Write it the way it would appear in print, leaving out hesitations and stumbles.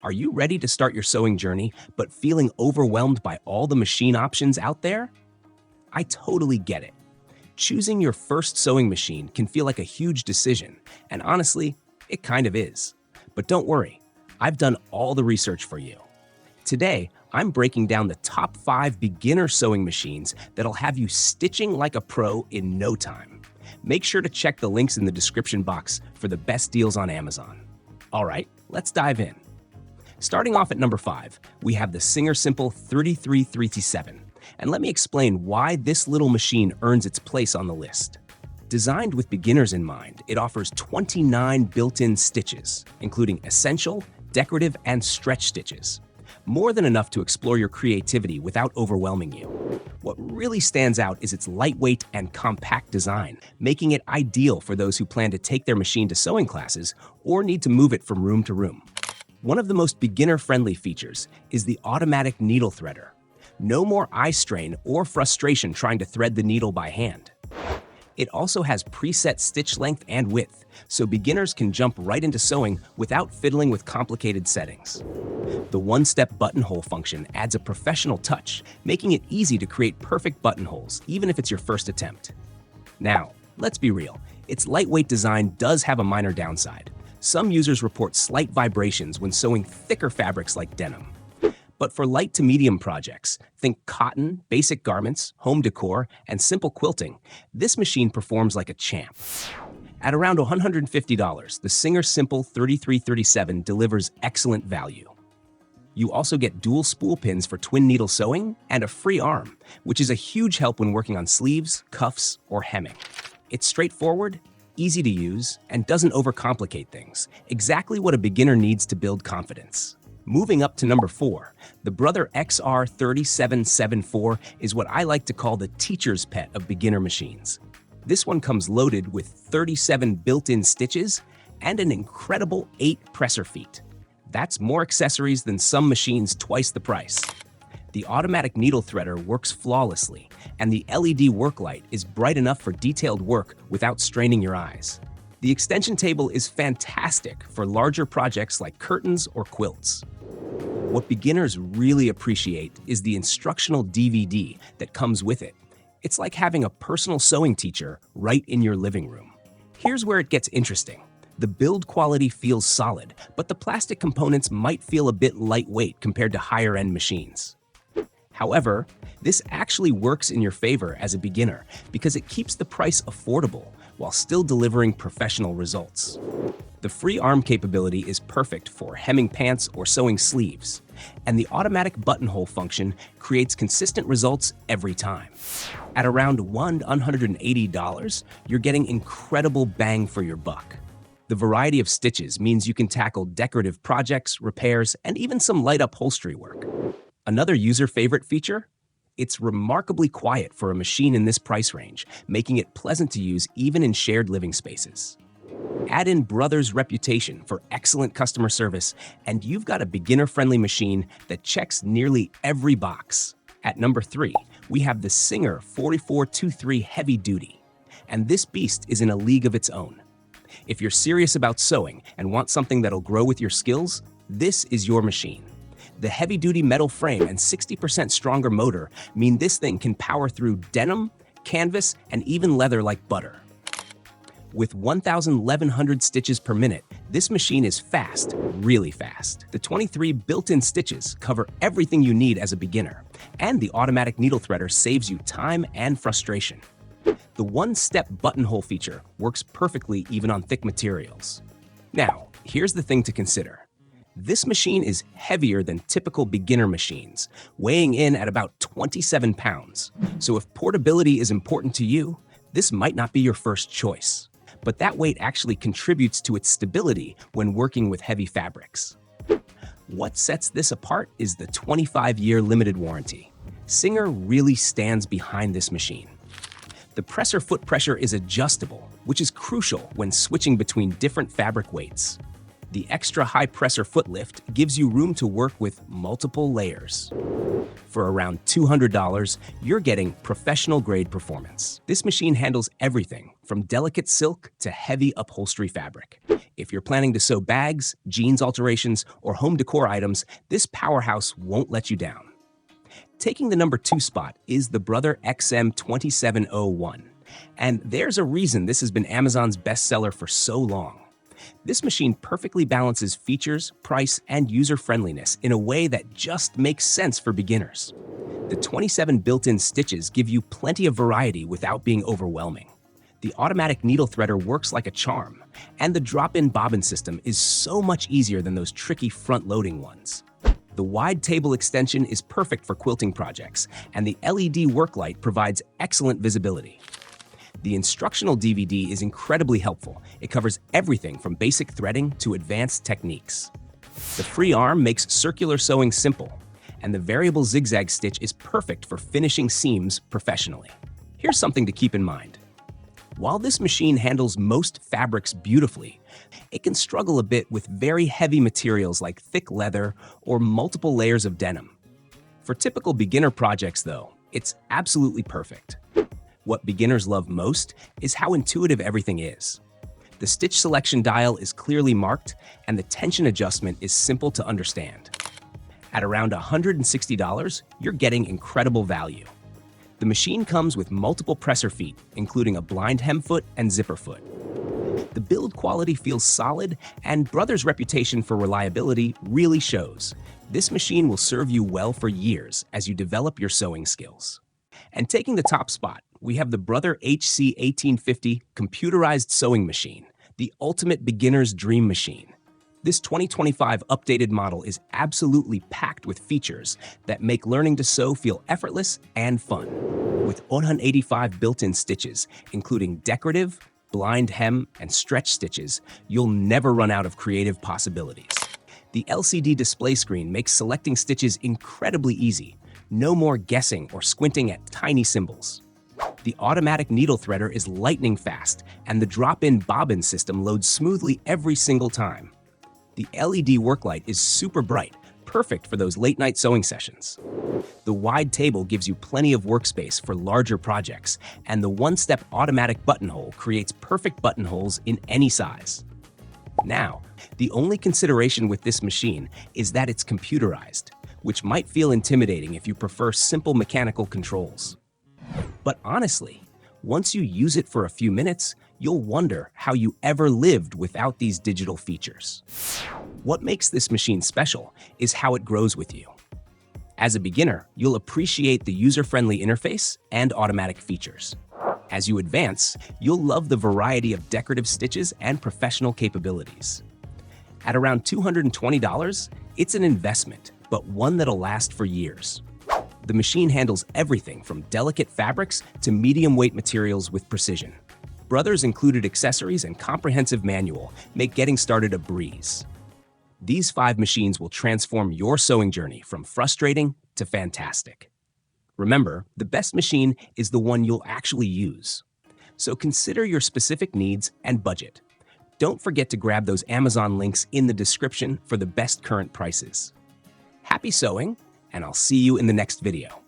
Are you ready to start your sewing journey, but feeling overwhelmed by all the machine options out there? I totally get it. Choosing your first sewing machine can feel like a huge decision, and honestly, it kind of is. But don't worry, I've done all the research for you. Today, I'm breaking down the top 5 beginner sewing machines that'll have you stitching like a pro in no time. Make sure to check the links in the description box for the best deals on Amazon. All right, let's dive in. Starting off at number 5, we have the Singer Simple 3337. And let me explain why this little machine earns its place on the list. Designed with beginners in mind, it offers 29 built-in stitches, including essential, decorative, and stretch stitches. More than enough to explore your creativity without overwhelming you. What really stands out is its lightweight and compact design, making it ideal for those who plan to take their machine to sewing classes or need to move it from room to room. One of the most beginner-friendly features is the automatic needle threader. No more eye strain or frustration trying to thread the needle by hand. It also has preset stitch length and width, so beginners can jump right into sewing without fiddling with complicated settings. The one-step buttonhole function adds a professional touch, making it easy to create perfect buttonholes, even if it's your first attempt. Now, let's be real, its lightweight design does have a minor downside. Some users report slight vibrations when sewing thicker fabrics like denim. But for light to medium projects, think cotton, basic garments, home decor, and simple quilting, this machine performs like a champ. At around $150, the Singer Simple 3337 delivers excellent value. You also get dual spool pins for twin needle sewing and a free arm, which is a huge help when working on sleeves, cuffs, or hemming. It's straightforward, easy to use, and doesn't overcomplicate things, exactly what a beginner needs to build confidence. Moving up to number 4, the Brother XR3774 is what I like to call the teacher's pet of beginner machines. This one comes loaded with 37 built-in stitches and an incredible 8 presser feet. That's more accessories than some machines twice the price. The automatic needle threader works flawlessly, and the LED work light is bright enough for detailed work without straining your eyes. The extension table is fantastic for larger projects like curtains or quilts. What beginners really appreciate is the instructional DVD that comes with it. It's like having a personal sewing teacher right in your living room. Here's where it gets interesting. The build quality feels solid, but the plastic components might feel a bit lightweight compared to higher-end machines. However, this actually works in your favor as a beginner because it keeps the price affordable while still delivering professional results. The free arm capability is perfect for hemming pants or sewing sleeves, and the automatic buttonhole function creates consistent results every time. At around $180, you're getting incredible bang for your buck. The variety of stitches means you can tackle decorative projects, repairs, and even some light upholstery work. Another user-favorite feature? It's remarkably quiet for a machine in this price range, making it pleasant to use even in shared living spaces. Add in Brother's reputation for excellent customer service, and you've got a beginner-friendly machine that checks nearly every box. At number 3, we have the Singer 4423 Heavy Duty, and this beast is in a league of its own. If you're serious about sewing and want something that'll grow with your skills, this is your machine. The heavy-duty metal frame and 60% stronger motor mean this thing can power through denim, canvas, and even leather like butter. With 1,100 stitches per minute, this machine is fast, really fast. The 23 built-in stitches cover everything you need as a beginner, and the automatic needle threader saves you time and frustration. The one-step buttonhole feature works perfectly even on thick materials. Now, here's the thing to consider. This machine is heavier than typical beginner machines, weighing in at about 27 pounds. So if portability is important to you, this might not be your first choice. But that weight actually contributes to its stability when working with heavy fabrics. What sets this apart is the 25-year limited warranty. Singer really stands behind this machine. The presser foot pressure is adjustable, which is crucial when switching between different fabric weights. The extra high presser foot lift gives you room to work with multiple layers. For around $200, you're getting professional-grade performance. This machine handles everything from delicate silk to heavy upholstery fabric. If you're planning to sew bags, jeans alterations, or home decor items, this powerhouse won't let you down. Taking the number 2 spot is the Brother XM2701. And there's a reason this has been Amazon's bestseller for so long. This machine perfectly balances features, price, and user-friendliness in a way that just makes sense for beginners. The 27 built-in stitches give you plenty of variety without being overwhelming. The automatic needle threader works like a charm, and the drop-in bobbin system is so much easier than those tricky front-loading ones. The wide table extension is perfect for quilting projects, and the LED work light provides excellent visibility. The instructional DVD is incredibly helpful. It covers everything from basic threading to advanced techniques. The free arm makes circular sewing simple, and the variable zigzag stitch is perfect for finishing seams professionally. Here's something to keep in mind. While this machine handles most fabrics beautifully, it can struggle a bit with very heavy materials like thick leather or multiple layers of denim. For typical beginner projects, though, it's absolutely perfect. What beginners love most is how intuitive everything is. The stitch selection dial is clearly marked, and the tension adjustment is simple to understand. At around $160, you're getting incredible value. The machine comes with multiple presser feet, including a blind hem foot and zipper foot. The build quality feels solid, and Brother's reputation for reliability really shows. This machine will serve you well for years as you develop your sewing skills. And taking the top spot, we have the Brother HC1850 Computerized Sewing Machine, the ultimate beginner's dream machine. This 2025 updated model is absolutely packed with features that make learning to sew feel effortless and fun. With 185 built-in stitches, including decorative, blind hem, and stretch stitches, you'll never run out of creative possibilities. The LCD display screen makes selecting stitches incredibly easy. No more guessing or squinting at tiny symbols. The automatic needle threader is lightning fast, and the drop-in bobbin system loads smoothly every single time. The LED work light is super bright, perfect for those late-night sewing sessions. The wide table gives you plenty of workspace for larger projects, and the one-step automatic buttonhole creates perfect buttonholes in any size. Now, the only consideration with this machine is that it's computerized, which might feel intimidating if you prefer simple mechanical controls. But honestly, once you use it for a few minutes, you'll wonder how you ever lived without these digital features. What makes this machine special is how it grows with you. As a beginner, you'll appreciate the user-friendly interface and automatic features. As you advance, you'll love the variety of decorative stitches and professional capabilities. At around $220, it's an investment, but one that'll last for years. The machine handles everything from delicate fabrics to medium-weight materials with precision. Brother's included accessories and comprehensive manual make getting started a breeze. These 5 machines will transform your sewing journey from frustrating to fantastic. Remember, the best machine is the one you'll actually use. So consider your specific needs and budget. Don't forget to grab those Amazon links in the description for the best current prices. Happy sewing, and I'll see you in the next video.